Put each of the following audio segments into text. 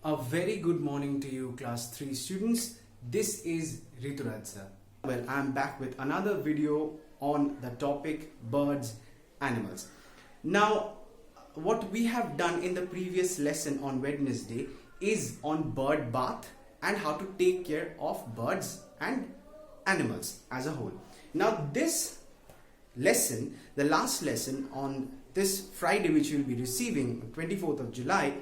A very good morning to you, class 3 students. This is Rituraj sir. Well, I'm back with another video on the topic birds, animals. Now, what we have done in the previous lesson on Wednesday is on bird bath and how to take care of birds and animals as a whole. Now, this lesson, the last lesson on this Friday, which you'll be receiving 24th of July,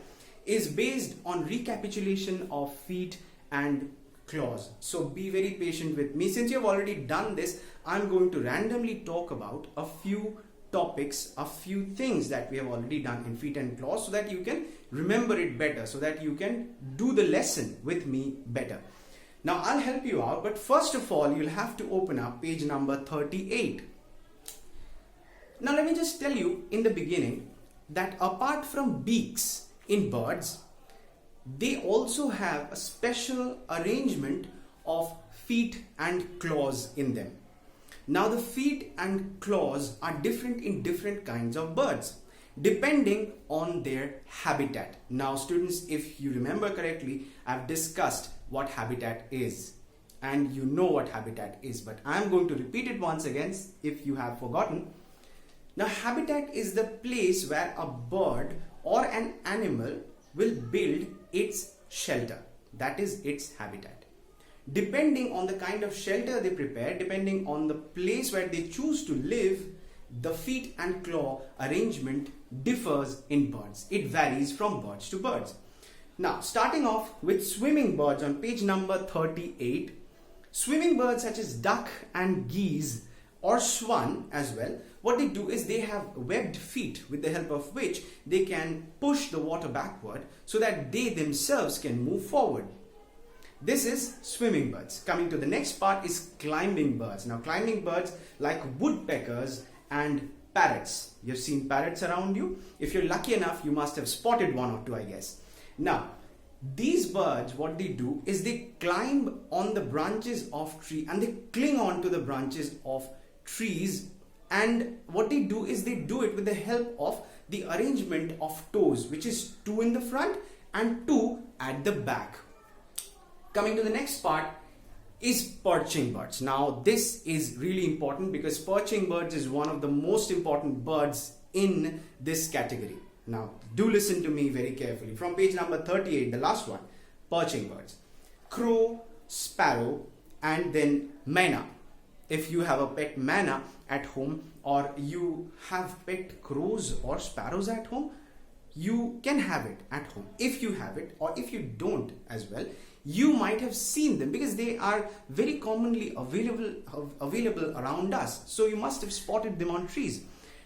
is based on recapitulation of feet and claws. So be very patient with me. Since you've already done this, I'm going to randomly talk about a few topics, a few things that we have already done in feet and claws so that you can remember it better, so that you can do the lesson with me better. Now I'll help you out, but first of all, you'll have to open up page number 38. Now let me just tell you in the beginning that apart from beaks in birds, they also have a special arrangement of feet and claws in them. Now the feet and claws are different in different kinds of birds depending on their habitat. Now students, if you remember correctly, I've discussed what habitat is and you know what habitat is, but I'm going to repeat it once again if you have forgotten. Now habitat is the place where a bird or an animal will build its shelter. That is its habitat. Depending on the kind of shelter they prepare, depending on the place where they choose to live, the feet and claw arrangement differs in birds. It varies from birds to birds. Now, starting off with swimming birds on page number 38. Swimming birds such as duck and geese or swan as well, what they do is they have webbed feet with the help of which they can push the water backward so that they themselves can move forward. This is swimming birds. Coming to the next part is climbing birds. Now climbing birds like woodpeckers and parrots. You've seen parrots around you. If you're lucky enough, you must have spotted one or two, I guess. Now these birds, what they do is they climb on the branches of tree and they cling on to the branches of trees, and what they do is they do it with the help of the arrangement of toes, which is two in the front and two at the back. Coming to the next part is perching birds. Now this is really important because perching birds is one of the most important birds in this category. Now do listen to me very carefully. From page number 38, the last one, perching birds. Crow, sparrow, and then myna. If you have a pet myna at home, or you have pet crows or sparrows at home, you can have it at home. If you have it, or if you don't as well, you might have seen them because they are very commonly available around us. So you must have spotted them on trees.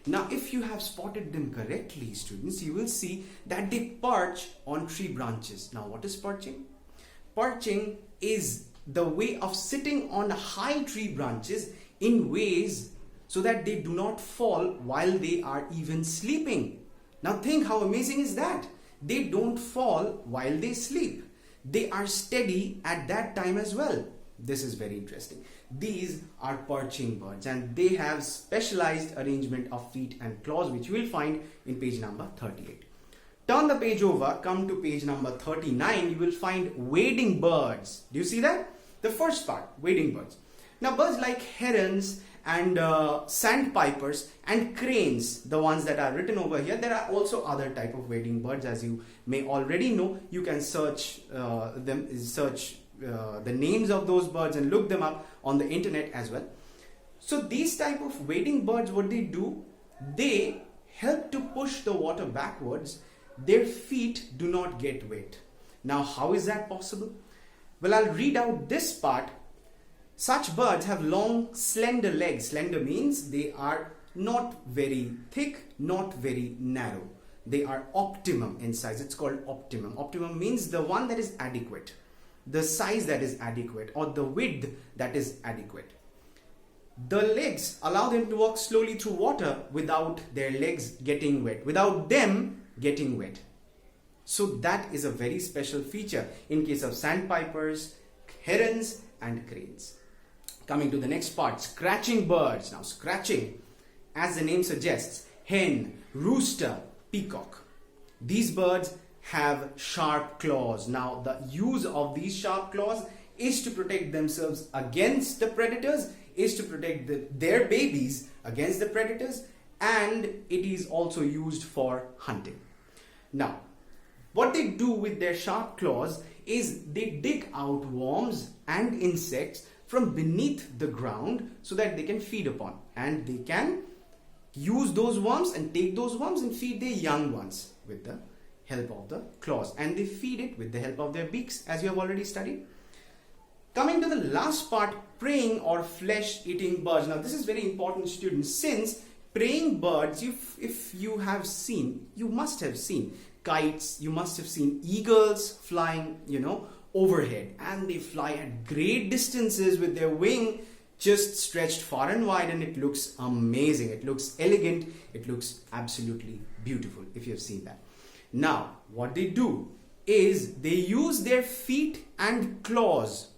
Now if you have spotted them correctly, students, you will see that they perch on tree branches. Now what is perching? Perching is the way of sitting on high tree branches in ways so that they do not fall while they are even sleeping. Now think how amazing is that? They don't fall while they sleep. They are steady at that time as well. This is very interesting. These are perching birds and they have specialized arrangement of feet and claws, which you will find in page number 38. Turn the page over, come to page number 39, you will find wading birds. Do you see that? The first part, wading birds. Now birds like herons and sandpipers and cranes, the ones that are written over here, there are also other type of wading birds, as you may already know. You can search the names of those birds and look them up on the internet as well. So these type of wading birds, what they do, they help to push the water backwards. Their feet do not get wet. Now how is that possible? Well, I'll read out this part. Such birds have long, slender legs. Slender means they are not very thick, not very narrow. They are optimum in size. It's called optimum. Optimum means the one that is adequate, the size that is adequate, or the width that is adequate. The legs allow them to walk slowly through water without their legs getting wet, without them getting wet. So that is a very special feature in case of sandpipers, herons and cranes. Coming to the next part, scratching birds. Now scratching, as the name suggests, hen, rooster, peacock. These birds have sharp claws. Now, the use of these sharp claws is to protect themselves against the predators, is to protect their babies against the predators, and it is also used for hunting. Now, what they do with their sharp claws is they dig out worms and insects from beneath the ground so that they can feed upon, and they can use those worms and take those worms and feed their young ones with the help of the claws, and they feed it with the help of their beaks, as you have already studied. Coming to the last part, preying or flesh-eating birds. Now, this is very important, students, since preying birds, if you have seen, you must have seen kites, you must have seen eagles flying, overhead, and they fly at great distances with their wing just stretched far and wide, and it looks amazing, it looks elegant, it looks absolutely beautiful if you have seen that. Now, what they do is they use their feet and claws.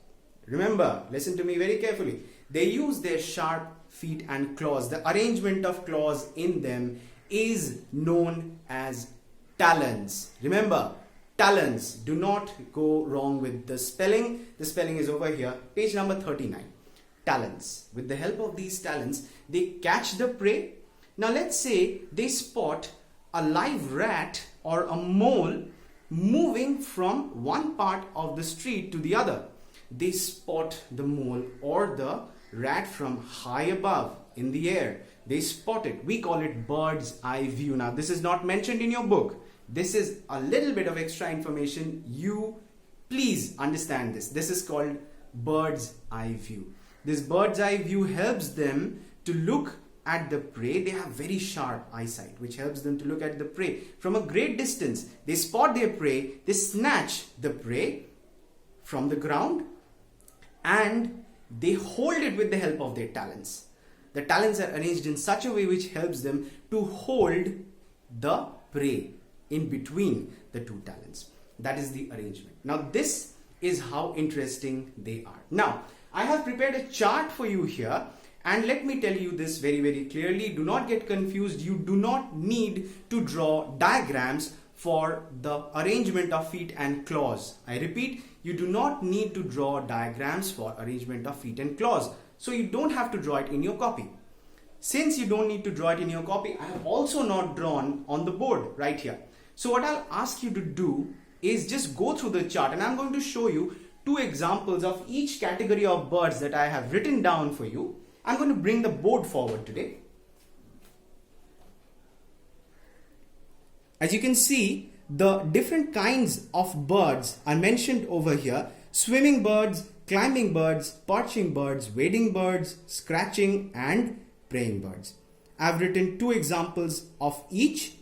Remember, listen to me very carefully. They use their sharp feet and claws. The arrangement of claws in them is known as talons. Remember, talons. Do not go wrong with the spelling. The spelling is over here, page number 39. Talons. With the help of these talons, they catch the prey. Now, let's say they spot a live rat or a mole moving from one part of the street to the other. They spot the mole or the rat from high above in the air. They spot it. We call it bird's eye view. Now, this is not mentioned in your book. This is a little bit of extra information. You please understand this. This is called bird's eye view. This bird's eye view helps them to look at the prey. They have very sharp eyesight, which helps them to look at the prey from a great distance. They spot their prey, they snatch the prey from the ground, and they hold it with the help of their talons. The talons are arranged in such a way which helps them to hold the prey in between the two talons. That is the arrangement. Now, this is how interesting they are. Now, I have prepared a chart for you here, and let me tell you this very, very clearly. Do not get confused. You do not need to draw diagrams for the arrangement of feet and claws. I repeat, you do not need to draw diagrams for arrangement of feet and claws. So you don't have to draw it in your copy. Since you don't need to draw it in your copy, I have also not drawn on the board right here. So what I'll ask you to do is just go through the chart, and I'm going to show you two examples of each category of birds that I have written down for you. I'm going to bring the board forward today. As you can see, the different kinds of birds are mentioned over here. Swimming birds, climbing birds, perching birds, wading birds, scratching and praying birds. I've written two examples of each,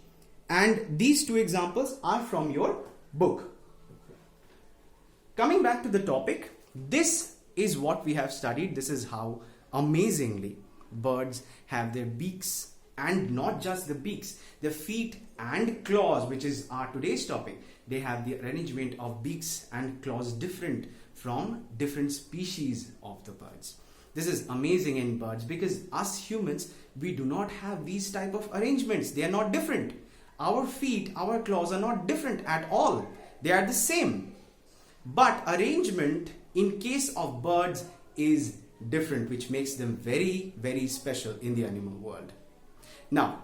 and these two examples are from your book. Coming back to the topic, this is what we have studied. This is how amazingly birds have their beaks, and not just the beaks, their feet and claws, which is our today's topic. They have the arrangement of beaks and claws different from different species of the birds. This is amazing in birds because us humans, we do not have these type of arrangements. They are not different. Our feet, our claws are not different at all. They are the same. But arrangement in case of birds is different, which makes them very, very special in the animal world. Now,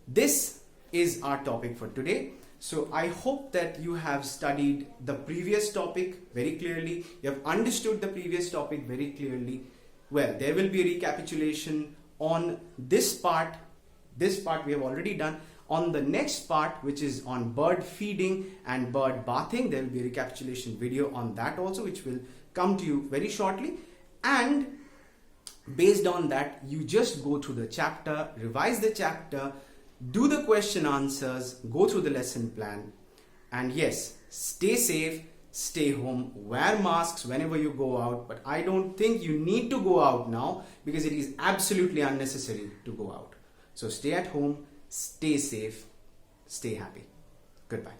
this is our topic for today. So I hope that you have studied the previous topic very clearly. You have understood the previous topic very clearly. Well, there will be a recapitulation on this part. This part we have already done. On the next part, which is on bird feeding and bird bathing, there will be a recapitulation video on that also, which will come to you very shortly. And based on that, you just go through the chapter, revise the chapter, do the question answers, go through the lesson plan, and yes, stay safe, stay home, wear masks whenever you go out, but I don't think you need to go out now because it is absolutely unnecessary to go out. So stay at home, stay safe, stay happy. Goodbye.